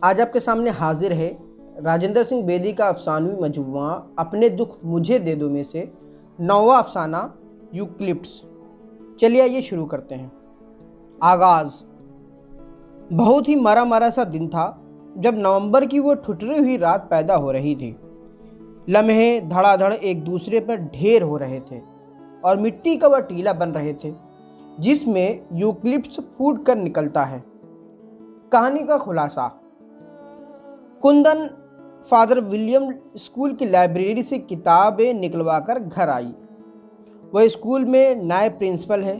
आज आपके सामने हाजिर है राजेंद्र सिंह बेदी का अफसानवी मजमुआ अपने दुख मुझे दे दो में से 9वां अफसाना यूक्लिप्टस। चलिए आइए शुरू करते हैं। आगाज़। बहुत ही मरा मरा सा दिन था जब नवंबर की वो ठुठरी हुई रात पैदा हो रही थी। लम्हे धड़ाधड़ एक दूसरे पर ढेर हो रहे थे और मिट्टी का वह टीला बन रहे थे जिसमें यूक्लिप्टस फूट कर निकलता है। कहानी का खुलासा। कुंदन फादर विलियम स्कूल की लाइब्रेरी से किताबें निकलवा कर घर आई। वह स्कूल में नायब प्रिंसिपल है।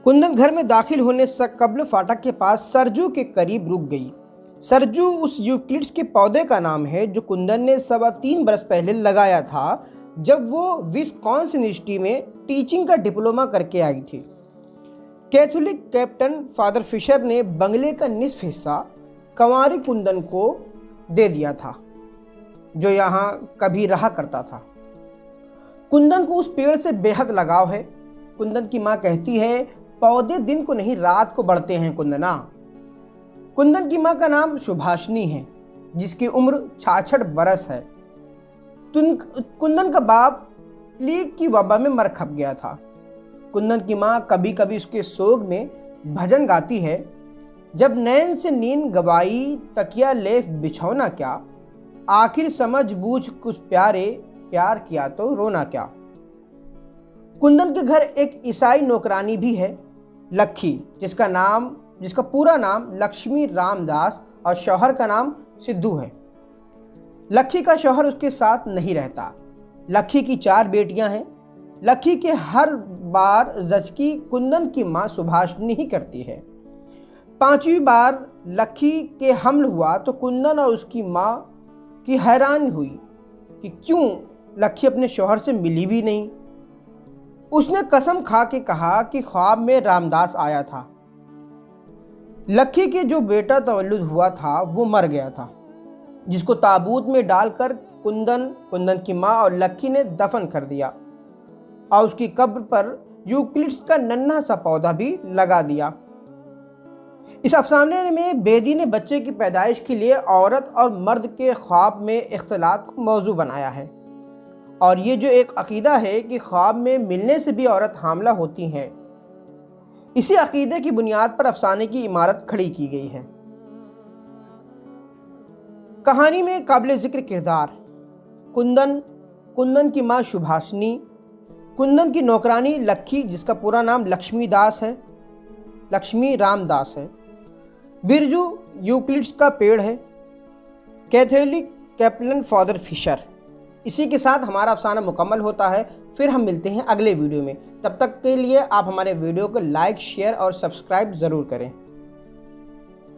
कुंदन घर में दाखिल होने से कबल फाटक के पास सरजू के करीब रुक गई। सरजू उस यूक्लिप्टस के पौधे का नाम है जो कुंदन ने 3.25 बरस पहले लगाया था जब वो विस्कॉन्सिन यूनिवर्सिटी में टीचिंग का डिप्लोमा करके आई थी। कैथोलिक कैप्टन फादर फिशर ने बंगले का निसफ हिस्सा कंवारी कुंदन को दे दिया था जो यहाँ कभी रहा करता था। कुंदन को उस पेड़ से बेहद लगाव है। कुंदन की माँ कहती है, पौधे दिन को नहीं रात को बढ़ते हैं कुंदना। कुंदन की माँ का नाम सुभाषिनी है जिसकी उम्र 66 बरस है। कुंदन का बाप प्लेग की वबा में मर खप गया था। कुंदन की माँ कभी कभी उसके सोग में भजन गाती है, जब नैन से नींद गवाई तकिया लेफ बिछौना क्या, आखिर समझ बूझ कुछ प्यारे प्यार किया तो रोना क्या। कुंदन के घर एक ईसाई नौकरानी भी है, लक्खी, जिसका पूरा नाम लक्ष्मी रामदास और शौहर का नाम सिद्धू है। लक्खी का शौहर उसके साथ नहीं रहता। लक्खी की 4 बेटियां हैं। लक्खी के हर बार जचकी कुंदन की माँ सुभाषिनी ही करती है। 5वीं बार लक्खी के हमल हुआ तो कुंदन और उसकी माँ की हैरान हुई कि क्यों लक्खी अपने शौहर से मिली भी नहीं। उसने कसम खा के कहा कि ख्वाब में रामदास आया था। लक्खी के जो बेटा तवल्लुद हुआ था वो मर गया था, जिसको ताबूत में डालकर कुंदन की माँ और लक्खी ने दफन कर दिया और उसकी कब्र पर यूक्लिप्टस का नन्हा सा पौधा भी लगा दिया। इस अफसाने में बेदी ने बच्चे की पैदाइश के लिए औरत और मर्द के ख्वाब में इख्तिलात को मौजू बनाया है और ये जो एक अकीदा है कि ख्वाब में मिलने से भी औरत हामला होती है, इसी अकीदे की बुनियाद पर अफसाने की इमारत खड़ी की गई है। कहानी में काबिल जिक्र किरदार कुंदन की माँ सुभाषिनी, कुंदन की नौकरानी लक्खी जिसका पूरा नाम लक्ष्मी रामदास है, बिरजू यूक्लिप्टस का पेड़ है, कैथोलिक कैप्टन फादर फिशर। इसी के साथ हमारा अफसाना मुकम्मल होता है। फिर हम मिलते हैं अगले वीडियो में। तब तक के लिए आप हमारे वीडियो को लाइक, शेयर और सब्सक्राइब ज़रूर करें।